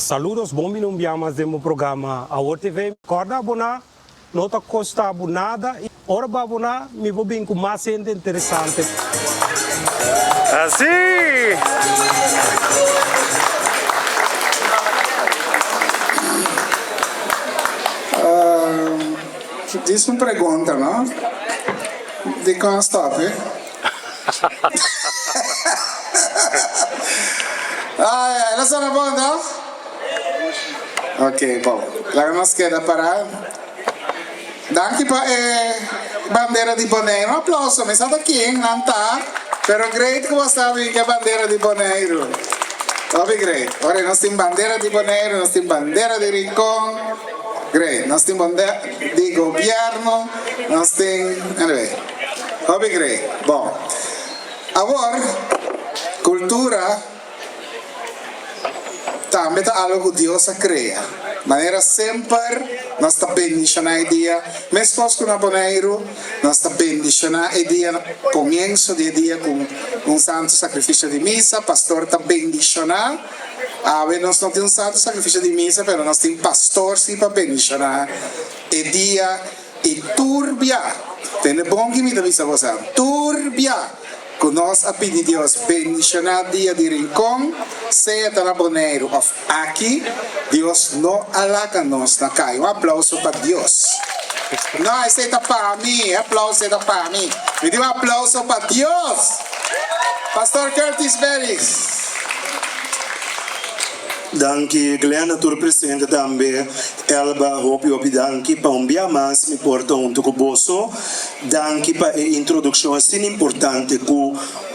Saludos, bom dia, no demo programa Our TV. Corda abona, nota costa abonada. Ora abona, me vou bem com mais gente interessante. Assim! Diz uma pergunta, não? De quando stop, eh? Ela está na bom, não? Ok, bom. Lá nós queda parar. Danke para bandeira de Bonaire. Um aplauso, mas está aqui, não está? Pero great que você sabe que é bandeira de Bonaire. Sabe great. Ora, nós temos bandeira de Bonaire, nós temos bandeira de Rincón. Great. Nós temos bandeira de governo, nós temos... Anyway. Sabe great. Bom. Agora, cultura também é algo que Deus cria. Maneira sempre, nós estamos bendicionando a ideia, mesmo que na Bonaire, nós estamos bendicionando a ideia, começo de dia com um santo sacrifício de missa, pastor está bendicionando. Nós não temos um santo sacrifício de missa, mas nós temos pastor sim para bendicionar a dia e turbia. Tem bom que me dá missa você, turbia. Que nós a pedir Deus bendicionar dia de Rincón, seja na Bonaire ou aqui, Deus não alaca nós na caia. Um aplauso para Deus. Não, esse é para mim, aplauso é para mim. Me dê um aplauso para Deus. Pastor Curtis Beres. Danke, Glenn, tur presente também. Elba, hopi, danke para mais me porta com bosso. Danke para a introdução assim importante que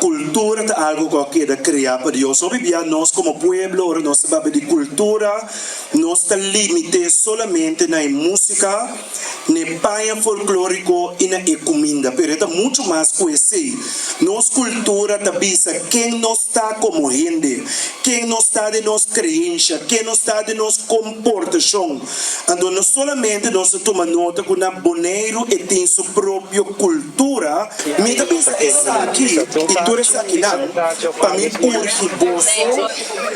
cultura é algo que queda criar para Deus. Obvia nós como pueblo, nós sabemos de cultura, nós está limite solamente na música, na paia folclórico e na comida. Pero é muito mais que isso. Nossa cultura também quem nós está como gente, quem nós está de nós creencia, quem nós está de nós comportação. Então não solamente nós tomamos nota que na Bonaire tem sua própria cultura, mas também está aqui, e tu está aqui não, para mim urge bolso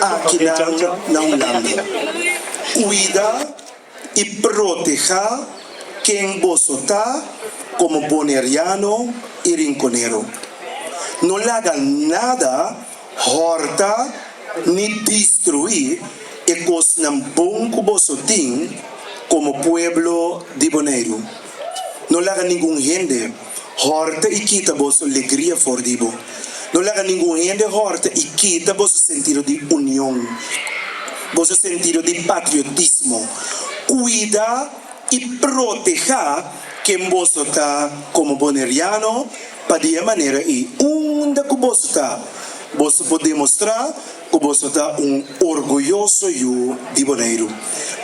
aqui na Holanda. Cuida e proteja quem você está como boneriano e rinconero. Não haga nada, horta, nem destruir e coisa não bom que você tem como pueblo de Bonaire. Não haga nenhum gente, horta e quita você alegria for dibo. Não haga nenhum gente, horta e quita você sentido de união, você sentido de patriotismo. Cuida e proteja quem você está como boneriano, para de maneira e onde que você está, você pode mostrar que você está orgulhoso de Bonaire.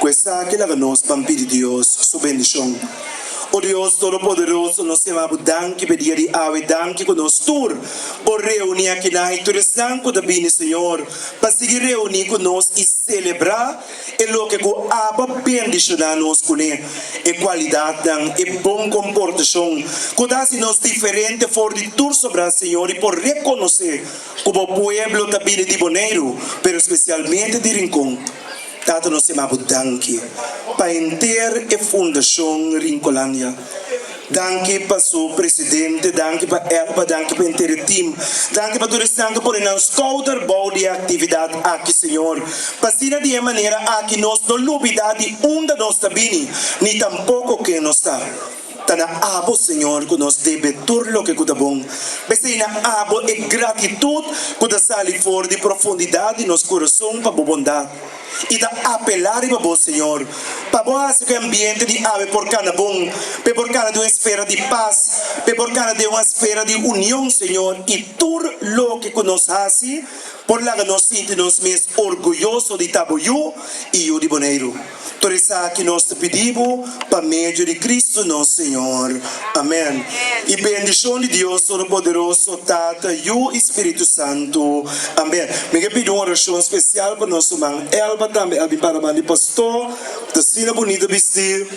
Questa que leva nós para pedir Deus sua bendição. O Deus Todo-Poderoso, nós chamamos danke para dia de ave, danke que nós tur por reunir aqui na interessança da bem Senhor, para seguir reunir com nós e celebrar o que o aba bendicionar nós com a qualidade e bom comportação, que dá se nós diferente for de tur sobre o Senhor e por reconhecer como o pueblo também de Bonaire, pero especialmente de Rincón. Tato nós chamamos danke para inteira a fundação Rincolândia. Danke para o presidente, danke para Elba, danke para o inteiro time, danke para todos os por nós toda boa de atividade aqui, Senhor. Para ser de maneira aqui nós não novidade onde nós está bem, nem tampouco que nós está. Tá na abo, Senhor, que nós deve tudo o que é bom. Mas na abo é gratitude que da sali fora de profundidade em nosso coração para a bondade. E da apelar para o Senhor, para esse ambiente de ave por cada bom, por cada de uma esfera de paz, por cada de uma esfera de união, Senhor, e tudo o que nós fazemos, por lá que nós sentimos mais orgulhosos de Taboiú e de Bonaire. Por isso que nós te pedimos, para meio de Cristo nosso Senhor. Amém. E bendição de Deus Todo-Poderoso, Tata e o Espírito Santo. Amém. Me pedir uma oração especial para nosso irmão Elba, também para o pastor, da Sina Bonita Vestir.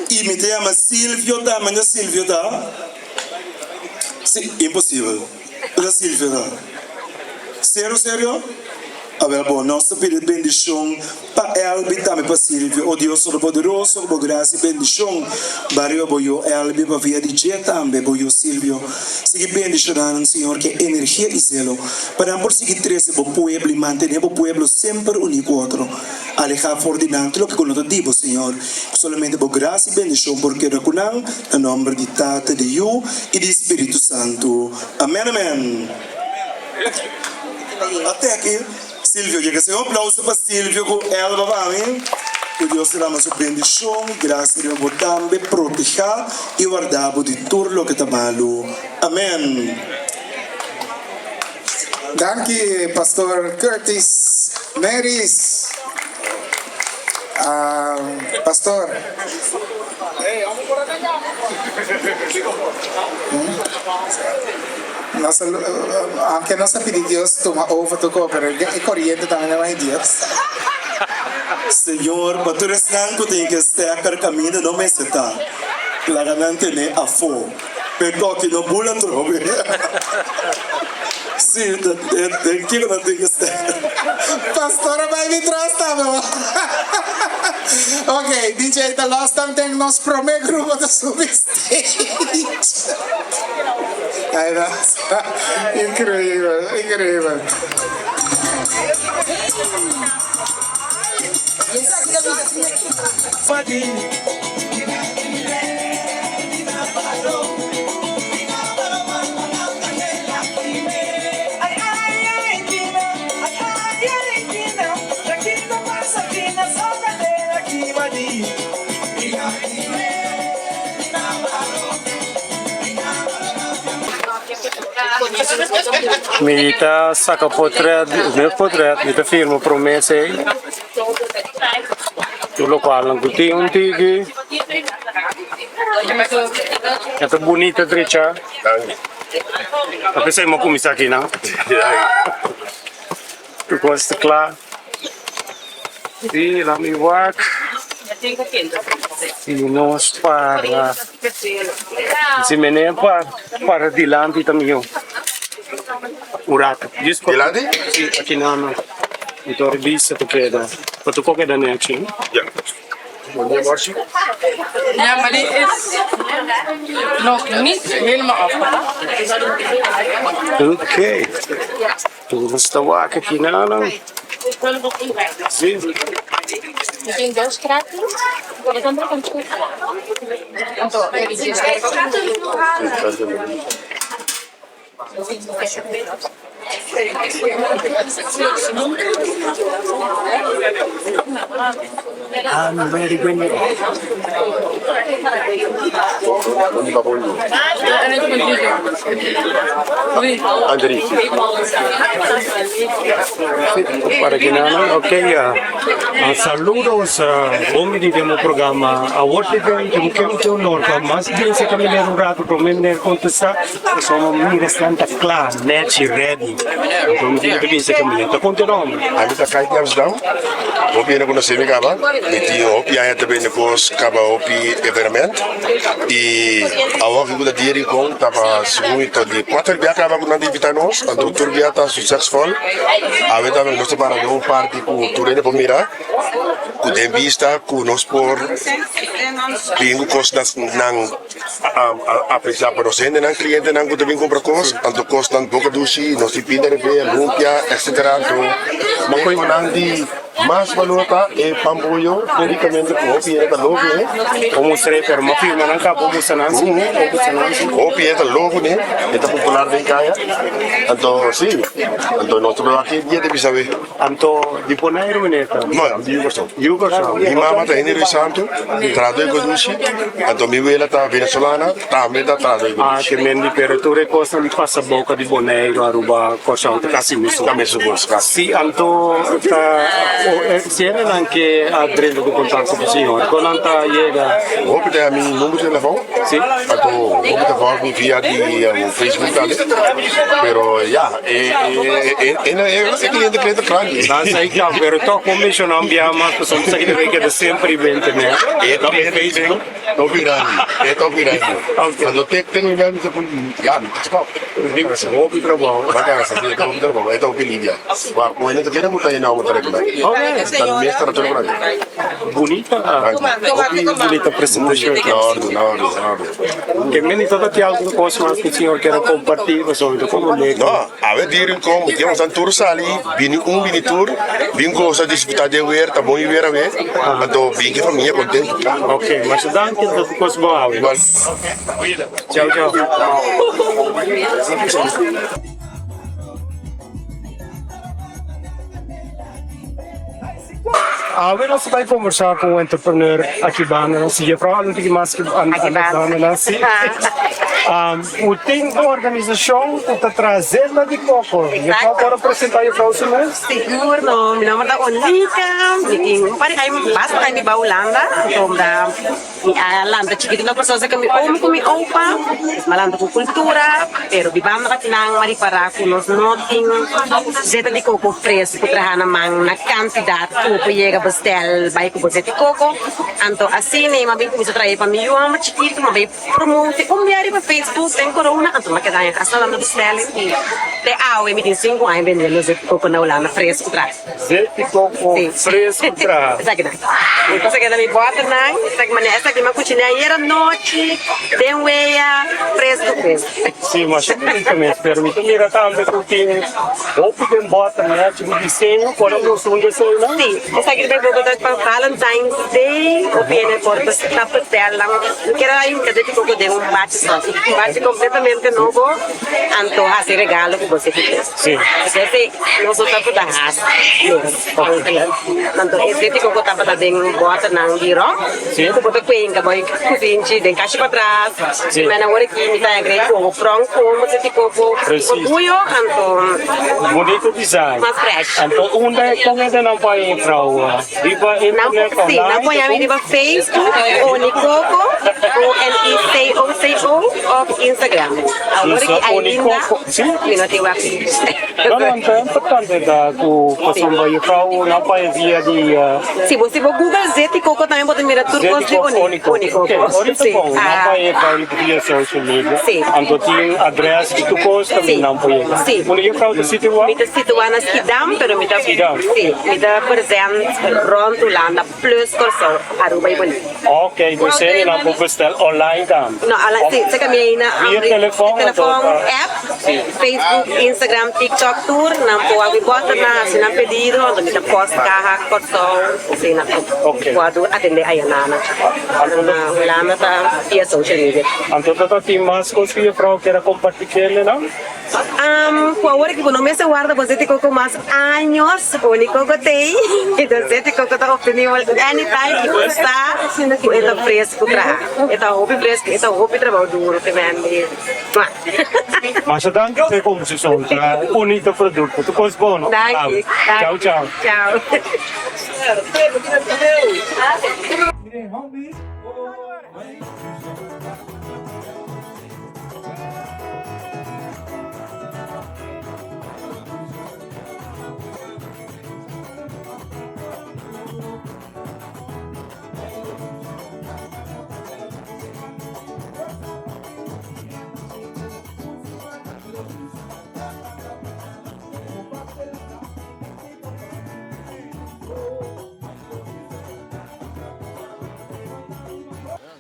E me chama Silvio, tá? Mas não é Silvio, tá? Sim, impossível. Não é Silvio, tá? Sério? Abel, bom, nossa pedido bendição para Elbi também para Silvio. O Deus Todo-Poderoso, por graça e bendição. Barrio boyo Elbi para via de dia também, boyo Silvio. Sigue bendicionando, Senhor, que energia e zelo. Para por seguir 13, o pueblo e manter o pueblo sempre único outro. Alejar fortinante lo que con nosotros digo, Senhor. Solamente por graça e bendição, porque reconhecemos em nome de Tata, de Yu e de Espírito Santo. Amém, amém. Até aqui. Silvio, llega ese aplauso para Silvio con Elba, amén. Que Dios te damos su bendición, gracias por también proteger y guardar de todo lo que está malo. Amén. Danke, Pastor Curtis Maris. Pastor. Nossa, anche non sapete di Dios toma over to go, pero è corriente también no hay Dios. Senhor, para tu restar que tem que estar caminho não me está. Claramente ne a fo. Pero que não bula trobe. Sim, tem que não tem que estar. Pastora vai me trastar, meu. Ok, DJ, the last time tem nos prome grupo do substage. Ai, nossa, incrível, incrível. Mita saca potret, meu potret, mita firma promessa aí. Tudo qual não tem um tigre. Essa bonita trecha. A pessoa mau começar aqui não? Tu gosta claro? E lá me work. E nós para se menem para dilante também. Urato. Dilante? Sì, aqui não. Então revista tu queda. Para tu qualquer da action. Ja. Ja, maar die is nog niet helemaal afgemaakt. Oké. Toen was de waken aqui não. Sim. Tem dois pratos. Agora estão para continuar. I'm ready when you are. Andri. Para que nada, ok, saludos, hoy tenemos programa a WordTV, que honor, mas bien se caminar un rato, para me contestar, somos muy restante claro, net e ready, então bien se caminar, tá continuando. Ami ta kahit Amsterdam. Hopi na ko na semi kaba. Iti hopi ay tabi na ko kaba hopi evenement. I awak ko da diri kong tapa sumito di 4 biya kaba ko na di vitanos. Anto tur biya ta successful. Ave ta no se para do party ko turene pomira. Ku dembista ku nos por bingo costas nang apreciar para os nang cliente nang ko tabing compra cos. Anto costan boca dushi, nos tipida rebe, lumpia, etc. Makoy nang di mas valuta e pambuyo dedicamente ko hopi eta logo ne. Como será per uma firma não acabou mostrando, Hopi eta logo ne. Eta popular din kaya. Anto si. Anto no tulo aqui dia de bisabe. anto di Bonaire meneta. No, di gosto. Yugo, Mi mama ta Henry Santo, tradoi ko dushi. Anto mi wela ta venezuelana, ta meta tradoi ko. che mendi per tu cosa mi passa bocca di Bonaire, Aruba, cosa un casi mi su. Kami subos kas. Si anto ta Tienen anche address di contatto con il signore. Quando llega, Hoop je mijn nummer telefoon? sì, Ato, hoop je telefoon via die Facebook ali. Pero ja, cliente krank. la sai già, però to commission abbiamo, sono sai che è sempre evento, né? E dan Facebook. Top pirani. Quando tengo mi mando ja, stop. Hoop je trovavo. Magari se ti trovo trovo, è top Libia. Ma come ne chiede molto ina molto regolare. Dan meestal to regolare. Bonita, bonita presentazione. No. Che me ne toda ti algo cosa mas que o senhor quer compartilhar, solito como le. No, a ver dirin como temos an tour sali, bini tour, bin cosa disputar de ver, tá bom ver a ver. Então bin que família contente. Ok, mas danke dat ik was bouwen. Igual. Ciao, ciao. Agora nós vai conversar com o entrepreneur aqui bana, se é para não tem mais que bana, sim. Tem uma organização que está trazendo de coco. E para apresentar aí para os senhores. Siguro, no, mi nombre es Onika, mi pare ay basta kami ba Holanda, então da Holanda chiquito na pessoa que me opa, malanda com cultura, pero vivamos na tinang mari para com nós noting zeta de coco fresco para na mang na quantidade que chega bastel vai com zeta de coco, então assim nem mas bem começa a trazer para mim eu amo chiquito, mas bem promove diário para Facebook tem corona, então mas que dá em casa lá no bastel e de me tem 5 anos vendendo zeta de coco na Holanda fresco para Zete de coco fresco para. Esa que Entonces que mi bota nang, esa que me cucina ayer noche, de huella, fresco. Sim, mas também permite também que tem roupa que bota, né? Tipo desenho, quando eu sou não? Sí, esa que me preocupa para Valentine's Day, o viene por la pastel, quiero ahí que te digo de un bate completamente novo, anto hace regalo que você quiser. Sim. Ese nosotros por dar tanto esse tipo que tá para dentro bota nang giro, Sim. tu bota cuenca, boy cozinha, den caixa para trás, Sim. mas na hora que me tá agrego o frango como esse tipo Preciso. orgulho, anto Bonito design. mais fresh. Então, onde é que ainda não vai entrar? Viva internet Sim, não põe a minha Facebook, o Nicoco, o NICOCO, ou Instagram. Agora Isso, que o ainda, Nicoco, sim. eu não tenho aqui. Não, é importante da o pessoal vai para o não vai via de Se você for Google Zete Coco também pode mirar tudo com Zete o Nicoco. Ahorita bom, não vai para via social media. Sim. Então tem address que tu gosta também não vai. Sim. Onde é para o sítio lá? Me está situado na Skidam, pero me está Skidam. sim, me está presente rond Holanda plus Corso, Aruba e Bonito. Ok, você não pode bestel online dan. No, sim, você caminha na Via telefone, app, Facebook, Instagram, TikTok tour, não pode bota na se não pedido, onde me está post carro, Corso, assim na pode atender aí na Holanda tá via social media. Então tem mais coisas que eu quero compartilhar, não? Por agora que não me se guarda, você tem com mais anos, o único que tem, então você tem que estar opinião anytime que você está, então fresco para, então roupa fresco, então roupa trabalho duro também. Mas danke você como se são, bonito produto, tu gosta bom, não? Danke. Tchau, tchau. Tchau.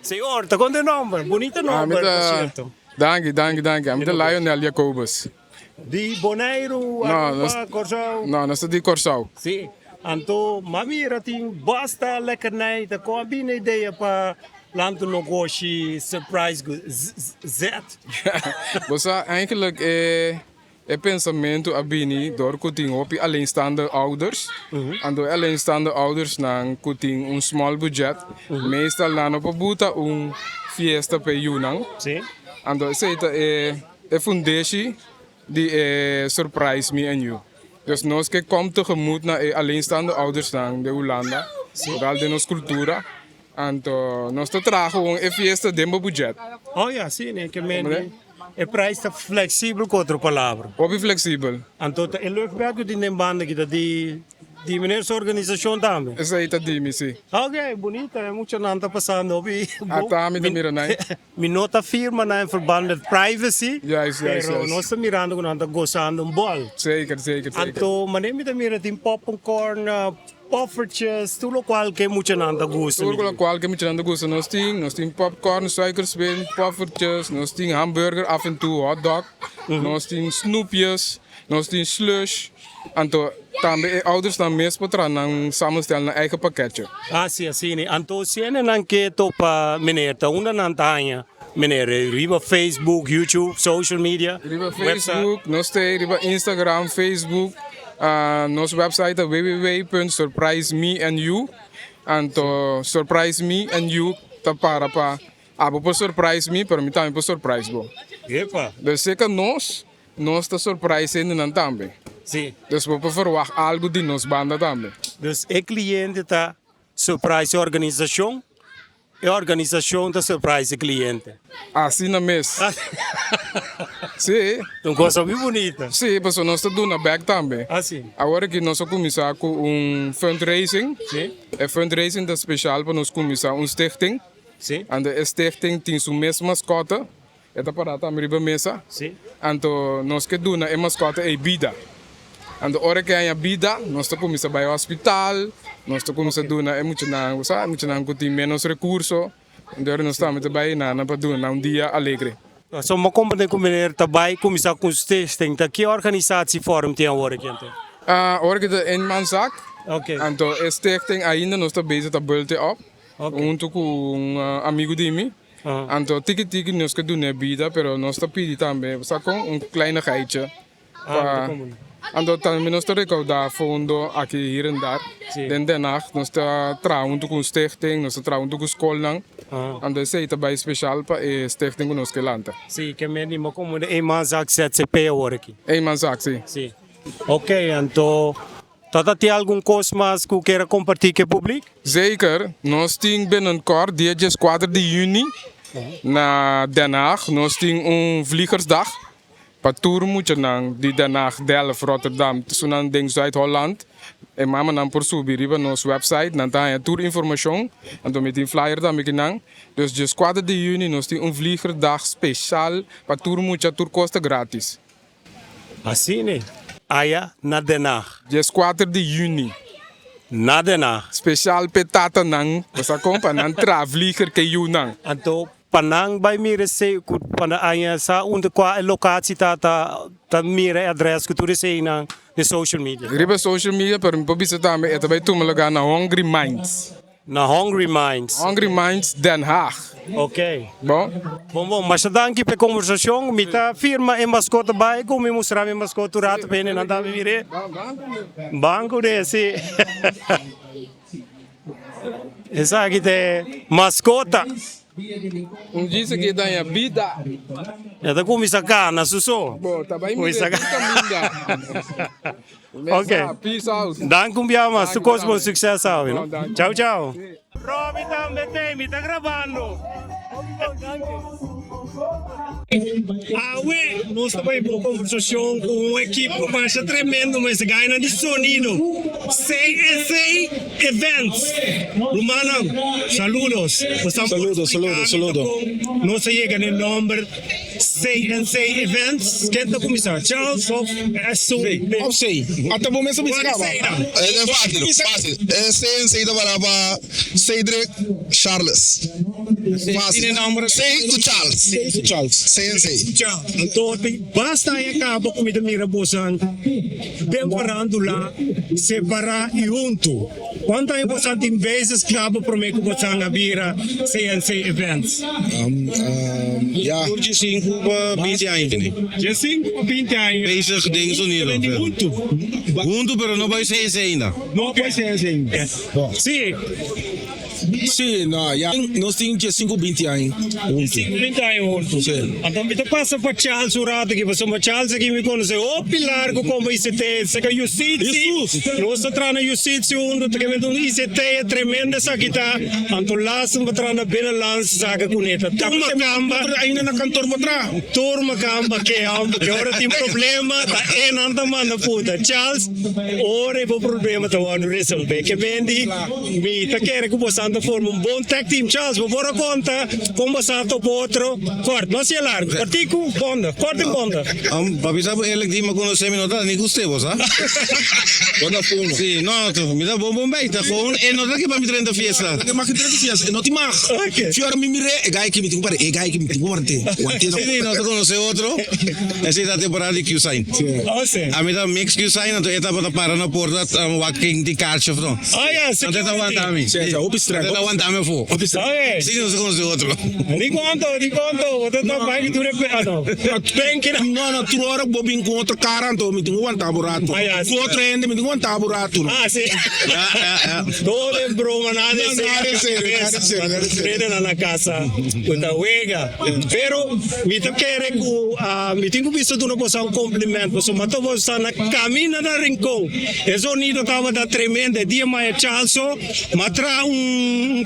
Senhor, tá com o nome, bonito nome, por certo. Dank je. I'm the Lionel Jacobus. Di Bonaire, No, Corsau. No, dat is die Corsau. Sim. Então, mamira tem basta lekkernij, tá com a bina ideia para lá no negócio surprise Z. Bossa, eigenlijk pensamento abini door kuting op alleenstaande ouders. En door alleenstaande ouders dan kuting een small budget. Meestal dan op een boete fiesta per junang. Sim. En door zit een foundation die surprise me en you. Dus nós que komt tegemoet naar alleenstaande ouders dan de Holanda. Vooral de nos cultura. En nós te tragen gewoon een fiesta demo budget. Oh ja, sim, que men é preço tá flexível com outra palavra. Hobby flexível. Então, é leuk werk die nem banda que die meneer organisação também. Essa aí tá dimi, sim. Ok, bonita, é muito não tá passando obi. Ata mi mira nai. Mi nota firma na verband met privacy. Juist. Pero nós estamos mirando quando anda gozando bol. Zeker. Então, mas nem me mira tem popcorn, poffertjes, tudo qual que muito não anda gosto. Tudo qual que me tirando gosto. Nós tem popcorn, suikerspin, poffertjes, nós tem hamburger, af en toe hotdog, nós tem snoepjes, nós tem slush. Então, também ouders dan mesmo para samenstellen een eigen pakketje. Ah, sim. Então, se é não que topa meneer, tá onda não tanha. Meneer, riba Facebook, YouTube, social media, Riba Facebook, nós tem riba Instagram, Facebook, nosso website é www.surprisemeandyou. Então, surprise me and you tá para abo por surprise me, para mim também por surprise bo. Epa. Dus zeker nós tá surprise ainda também. Sim. Dus we verwachten algo de nos banda também. Dus é cliente tá surprise organização. E a organização tá surprise cliente. Assim na mesa. Sim. Uma coisa bem bonita. Sim, mas nós estamos doing back também. Assim. Agora que nós começamos com fundraising. Sim. É fundraising é especial para nós começar stichting. Sim. En de stichting tem sua mesma mascote. É da parada a mesa. Sim. Então nós que doen a mascote é vida. En de hora que há vida, nós começamos a ir ao hospital. Nós começamos a doar muito não tem menos recursos. Então nós estamos também para doar um dia alegre. So, maar kom met meneer daarbij, kom je com stichting, dat que organisatie vormt die aan worden kent. Hoor de eenmanszaak. Oké. Então a stichting ainda nós estamos bezig met bulte op. Junto com amigo de mim. Então tiki nós que doen vida, pero nós estamos pedindo também, sabe, kleinigheidje. Então também nós estamos recaudando fundo aqui hier en daar. Dan daarna nós estamos trabalhando com stichting, nós estamos trabalhando com escola. Então isso é também especial para a stichting que nós queremos. Sim, que me anima como de eenmanszaak ZZP hoor aqui. Eenmanszaak, sim. Sim. Ok, então Tata tem algum coisa mais que queira compartilhar com o público? Zeker. Nós temos binnenkort, dia 4 de juni, na Den Haag. Nós temos vliegersdag. Para tour moeten nang die Den Haag, Delft, Rotterdam, tussen ding Zuid-Holland. En mama nan por subir riba nos website, nan ta tour information. En dan met die flyer dan met nang. Dus 4 de juni nós temos vliegerdag speciaal. Para tour moet tour kosten gratis. Assim, né? Aya na Den Haag. 4 de juni. Na Den Haag. Speciaal petata nang. Basta kompa nan vlieger ke you nang. Então, panang bij mire se pana aya sa onde qua locatie ta mire adres que tu rece na de social media. Riba social media per mi pobisa tame eta bij tumelaga na Hungry Minds. Na Hungry Minds. Hungry Minds Den Haag. Ok. Bom? Bom, mas danke pela conversação. Mita firma em mascote by, como mostrar em mascote rato bem na tá mire. Banco desse. Essa aqui é mascota. Dia que dá a vida. É da como isso cá na suso. Bom, tá bem muito. Ok. Peace out. Danke mas tu cosmo sucesso ao, não? Tchau, tchau. Robi também me tá gravando. Nós também vamos conversação com uma equipe que vai ser tremendo, mas ganha de sonido. CNC Events. Romana, saludos. Saludos. Não se chega no número CNC Events. Quem está começando? Charles of Opzij. Até o momento me escapa. É fácil. É CNC da Baraba, Cedric Charles. Fácil. Sei Charles. CNC. Então, basta aí acaba com a mira bosan. Bem parando lá, separar e junto. Quanto é importante em vezes acaba para mim que você a vira CNC Events? Ja. De 5 a 20 anos. De 5 a 20 anos. Bezig dingen zo niet. Junto, pero no vai ser ainda. Não vai ser ainda. Sim. Sim, não, ja. Nós temos 5 a 20 anos. 5 a 20 anos juntos. Sim. Então, me passa para Charles o rato aqui, você Charles aqui me conhece, o pilar como ICT, se que justiça, nós entramos na justiça, que me dão ICT é tremenda, essa aqui tá, então lá se entramos na bela lança, saca cuneta, turma camba, ainda na cantor botra, turma camba que agora tem problema, tá enanda manda puta, Charles, ora é o problema tá vamos resolver, que vendi, me tá querendo que você anda forma bom tag team, Charles, vou pôr a conta, como você anda para outro, corta, não se larga, cortico, bonda, corta e bonda. Papi sabe ele di ma conosce mi nota ni guste vos, ah? Quando fumo. Sì, no, mi da bom beita gewoon e nota che pa mi trenta fiesta. Che ma che trenta fiesta, non ti mag. Fiora mi mire e gai che mi pare, e gai che mi guardi. Sì, no, conosce otro. E si da temporada di Q-sign. Oh, sì. A mi da mix Q-sign, então eta para para na porta, walking di calcio, no. Ah, yeah, Não tem aguantami. Sì, hopi strada. Não aguantami fu. Okay. Sì, non conosce otro. Di conto, você tá vai que tu repete, bem que No, tu ora bobi incontro caranto, mi tengo un taburato. Tu trende, mi tengo un taburato. Ah, sì. Todo es broma, nada de serio. Prenden na casa, quando wega. Pero, mi te quere que, mi tengo visto tu no posa un complemento, so mato posa na camina na rincón. Eso nido tava da tremenda, dia mais chalso, matra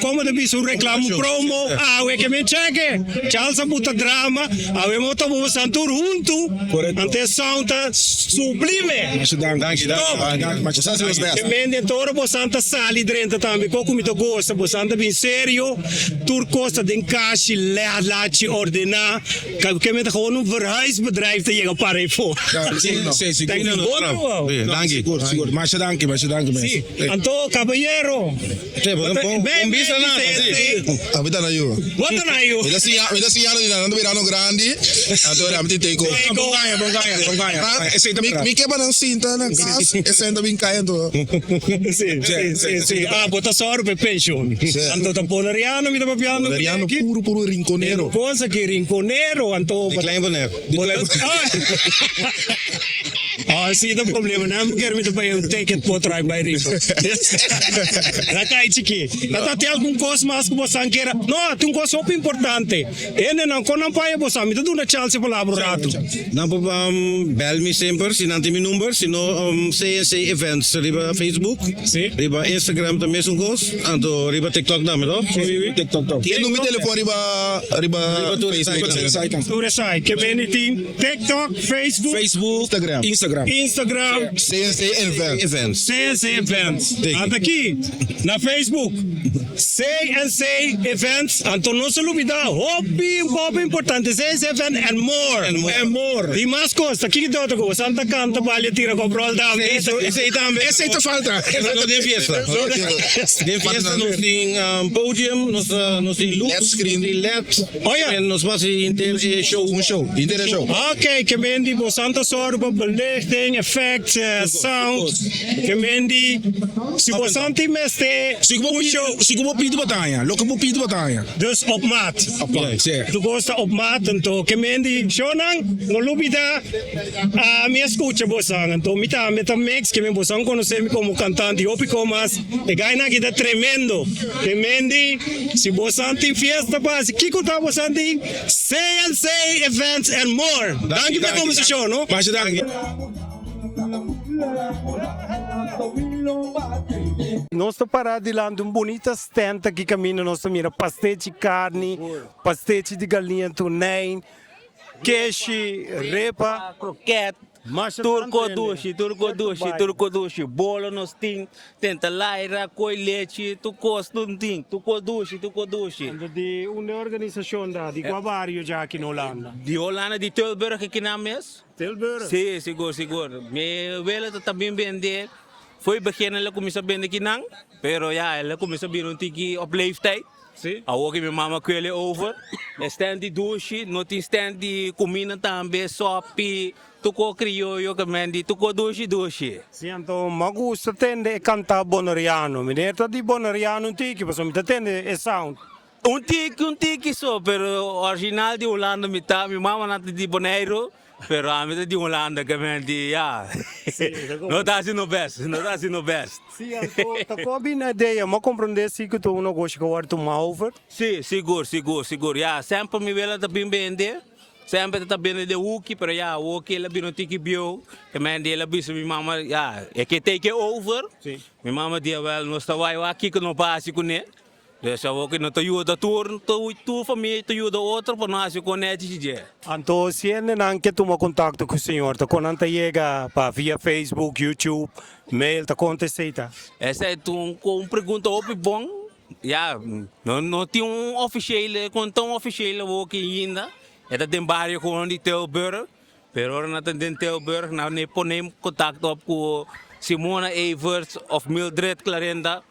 como de visto un reclamo promo, we que me cheque. Chalsa puta drama, we moto posa tur junto. Ante santa sublime. Dank Mende toro bosanta sali drenta tambi ko kumito gosta bosanta bin serio tur kosta den kashi laat je ordena que met gewoon een verhuisbedrijf te je pare voor. Sì, Dank je. Sicuro, ma c'è danke, Sì, Anto caballero. Un bis nada. Abita na io. What are you? Mi da si anno di andando virano grandi. Allora mi teko. Mi che banang sinta na gas, e senta bin caindo. Sì. Ah, bota soro per pension. Anto tamponeriano mi da piano. Riano puro rinconero. Cosa che rinconero anto. Klein boneco. Ah, zie dat probleem. Nou, ik heb bij een ticket potrai bij Rico. Na kai chiki. Na tati algum coisa mais que você queira. Não, tem um coisa muito importante. Ele não quando pai você me dá uma chance para laborato. Não papa bel me sempre, se não tem meu número, se não CNC events, riba Facebook, riba Instagram também são coisas, ando riba TikTok também, não? TikTok. Tiene un telefono riba Facebook. Tour site, que vem team TikTok, Facebook, Instagram, CNC events. CNC Events. Anda aqui na Facebook. CNC Events. Então não se olvida. Hobby, um pouco importante. CNC Events and more. E mais coisas. Aqui que outro coisa. Santa Canta, Vale, Tira, Cobrol, Dame. Esse aí também. Esse aí te falta. Não tem fiesta. Tem fiesta, nós tem podium, nós tem look, LED screen. LED. Olha. En nós fazemos Um show. Inteiro show. Ok, que vendi por Santa Sorba, belichting, effect, sound. Que vendi. Se você não tem mestre, Sigo pidi batalha. Loco pidi batalha. dus op maat. Tu gosta op maat, então que vendi. Shonang, no lubida. Me escucha bosang, então me tá mix que me bosang conhece-me como cantante, eu pico mas e gaina que tá tremendo. Que vendi. Se você tem fiesta, paz, que conta você tem? CNC Events and more. Danke pela conversação, no? Mas danke. Nós estamos parados lá de um bonita stand aqui caminho, nós mira pastéis de carne, pastéis de galinha toném, queixe, repa, croquete, turco dushi, bolo nos ting, tenta laira, coi leite, tu cos não ting, turco dushi. De uma organização da de Guavário já aqui na Holanda. De Holanda, de Tilburg aqui na mes? Tilburg? Sim, seguro. Me vela também vender. Foi beginnen ela começou a vender aqui não, pero ja, ela começou a vir tiki op leeftijd. Sim. Ook mijn mama kwele over. Stand die douche, not in stand die comida também, sopi, tuko criollo que mendi, tuko douche. Sim, então, Magusta tende cantar bonariano. Meneer, dat die bonariano tiki, mas me tende é sound. Un tiki so, pero original de Holanda mi mama nati di Bonaire. Pero a mim de Holanda que me di, não está sendo best. Sim, então, tá com a ideia, mas compreender se que tu não gosta de tomar over? Sim, seguro. Já, sempre me vela também vender. sempre tá bem de Wookie, pero ja, Wookie ela bino tiki bio, que man die ela bisa mi mama, ja, que take over. Sim. Mi mama dia wel no sta vai aqui que não passa com né. Dus ook in het ajuda tour família te ajuda outro para nós com net de. Então, se é não que toma contato com o senhor, tá quando chega para via Facebook, YouTube, mail, tá acontecendo, tá? Essa é com pergunta op bom. Ja, não tem oficial, com oficial aqui ainda. É da Dembario com de Tilburg. Pero na den Tilburg, nou ne ponem contact op com Simona Evers of Mildred Clarenda.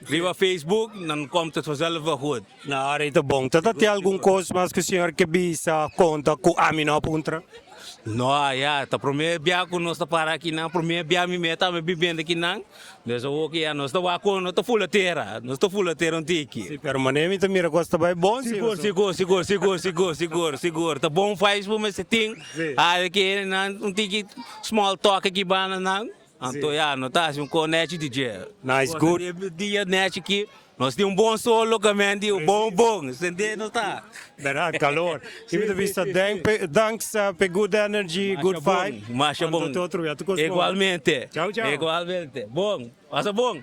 Via Facebook, dan komt het vanzelf wel goed. Nou, dat is bom. Dat tem algum coisa mais que o senhor que bisa conta com a mina puntra? No, ja, ta primeiro bia com nós para aqui não, primeiro bia me meta me bebendo aqui não. Dus ook ja, nós tá wa com nós tá full terra, nós tá full terra tiki. Sim, permanente mira costa vai bom, seguro. Tá bom faz por esse thing. Ah, que não tiki small talk aqui bana não. Então, ja, nós tá um conete DJ. Nice, good. Dia net aqui. Nós temos bom solo, caminho, bom. Entendeu? Não tá? Verdade, calor. E me vista, thanks for good energy, good vibe. Macha bom. Igualmente. Tchau. Igualmente. Bom. Passa bom.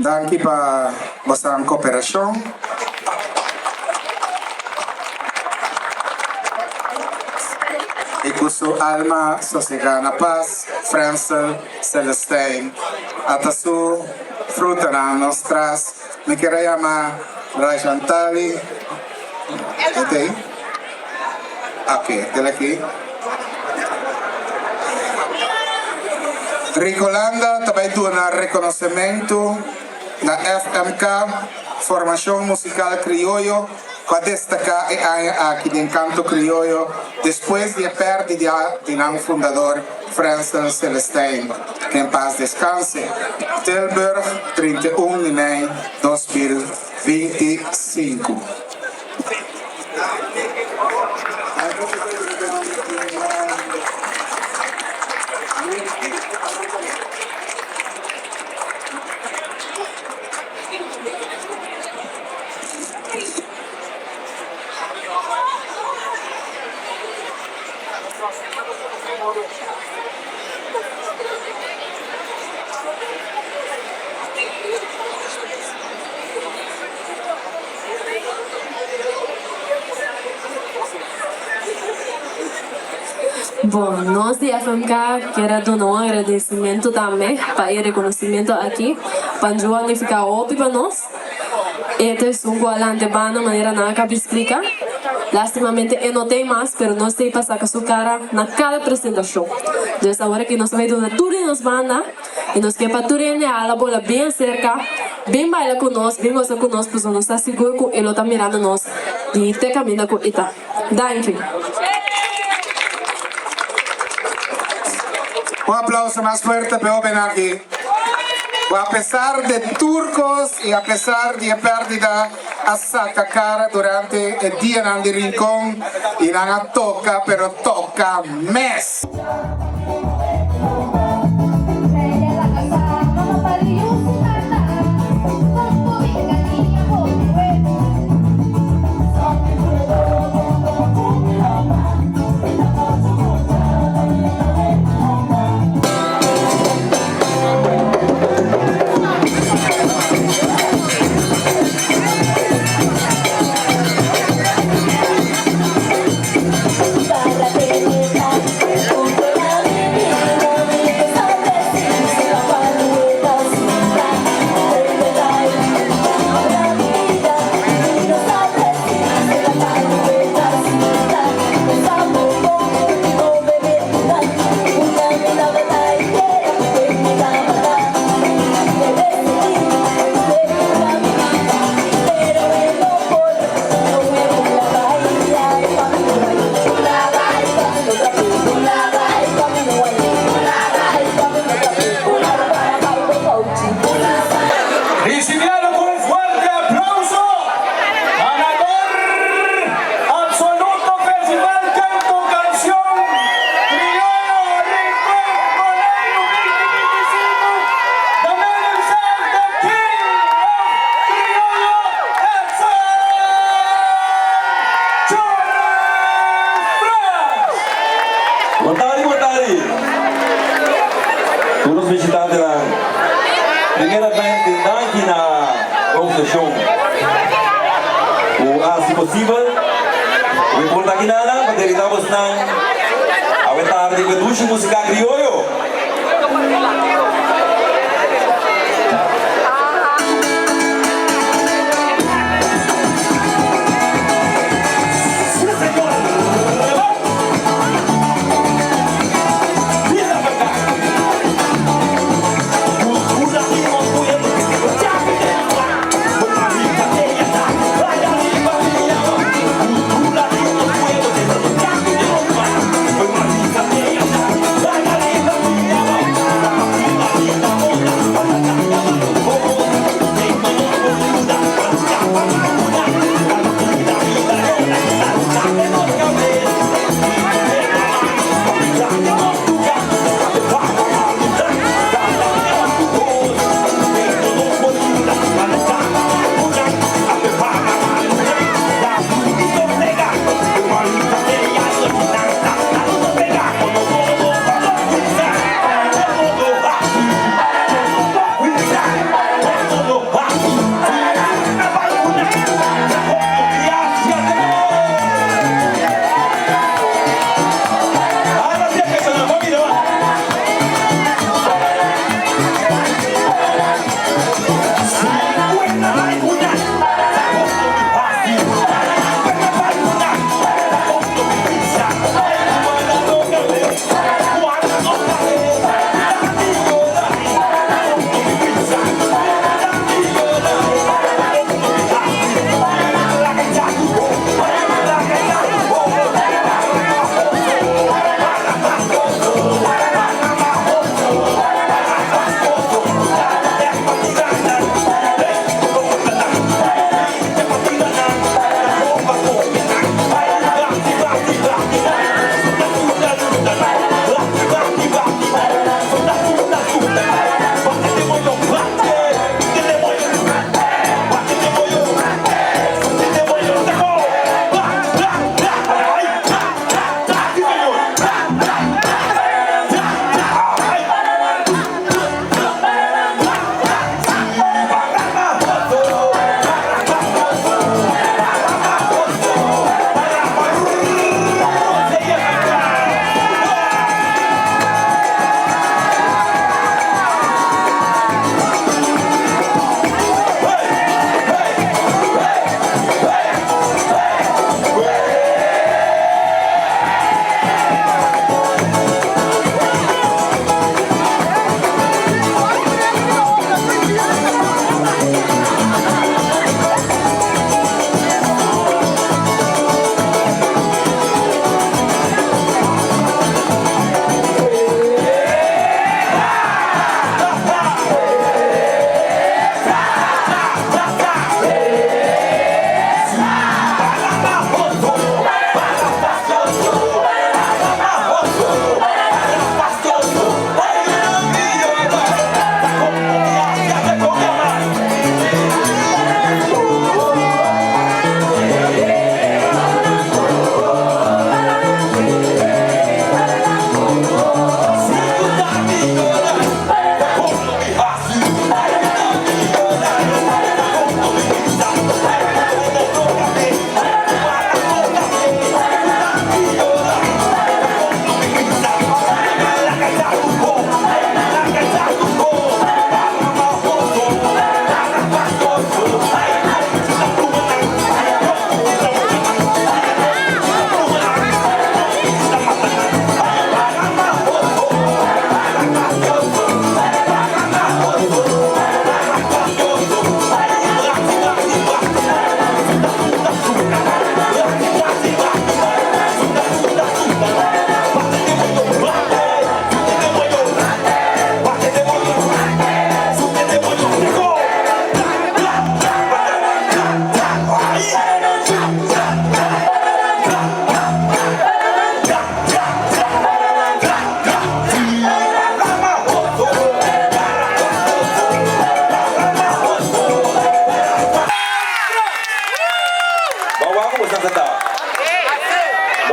Danke pa basang kooperasyon. Ikusu Alma Sosegana Paz, Francel Celestine. Atasu fruta na nostras. Mikirayama Rajantali. Ete? Okay, telaki. Ricolanda também do na reconhecimento na FMK Formação Musical Criollo para destacar aqui de Encanto Criollo depois de perda de nosso fundador Francel Celestine, que em paz descanse. Tilburg, 31 de maio 2025. Bom, nós de FMK quero dar um agradecimento também para o reconhecimento aqui, para o ficar óbvio para nós. Este é um gualante de maneira na que explica. Lastimamente eu não tenho mais, mas nós temos que passar com a sua cara na cada apresentação. Então, agora que nós vamos dar tudo em nossa banda, e nós queremos tudo em ela, bola bem cerca, bem baila conosco, bem gosta conosco, porque nós estamos seguros que ele está mirando nós e tem caminho com ita. Danke. Un aplauso más fuerte para Obenaki. A pesar de turcos y a pesar de pérdida a saca cara durante el día en el rincón y no toca, pero toca mes. Todos visitantes lá. Primeiramente, aqui na organização. Se possível, o importante aqui nada, para terminarmos na aventar de Beduche Música Criollo.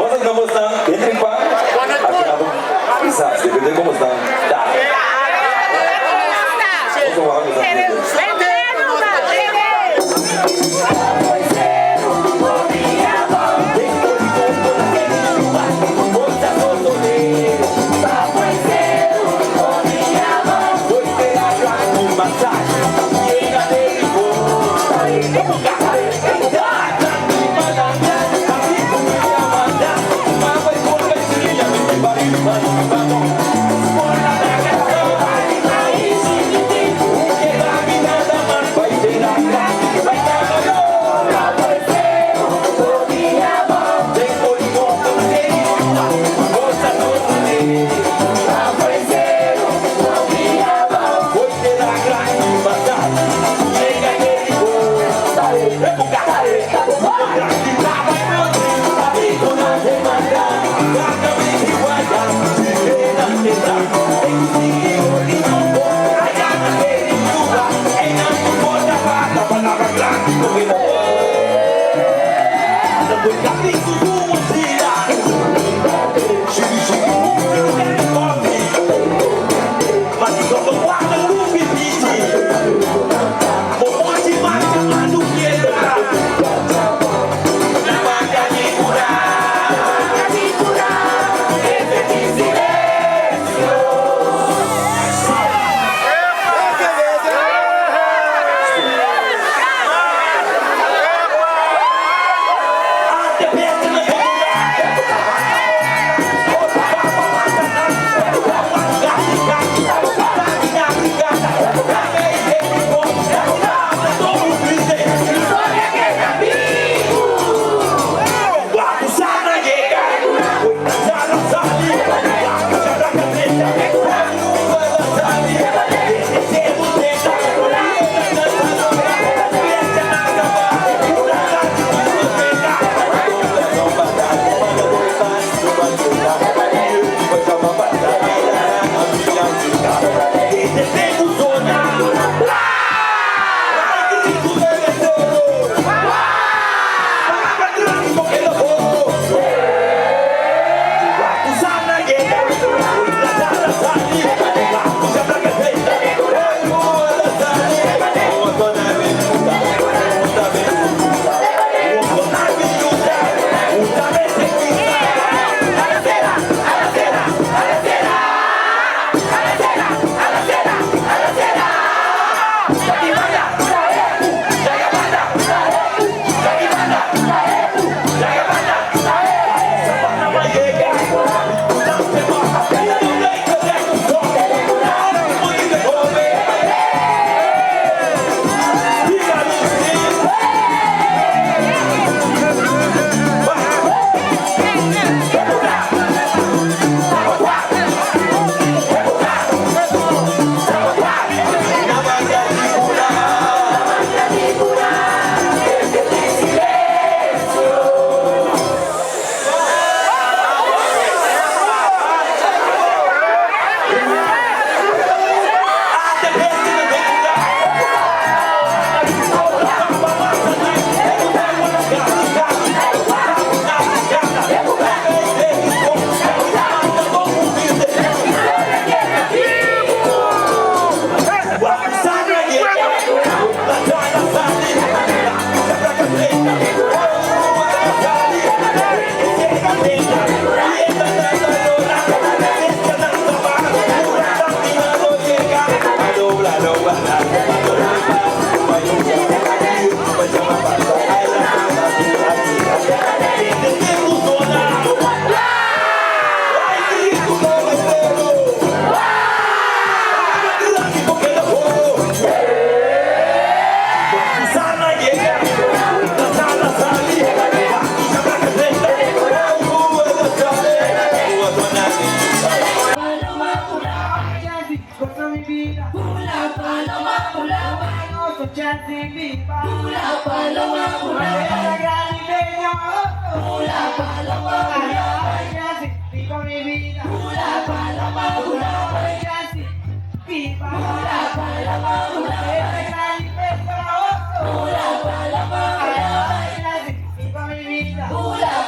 Vamos a cómo están. Entren pa. Quizás, depende de cómo están. Ya. Vamos a bajar Hula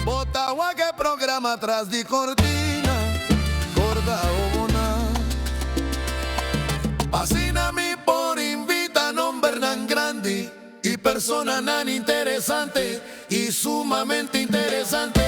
Botagua que programa atrás di cortina, corda o bona. Pasina mi por invita nombre nan grande y persona nan interesante y sumamente interesante.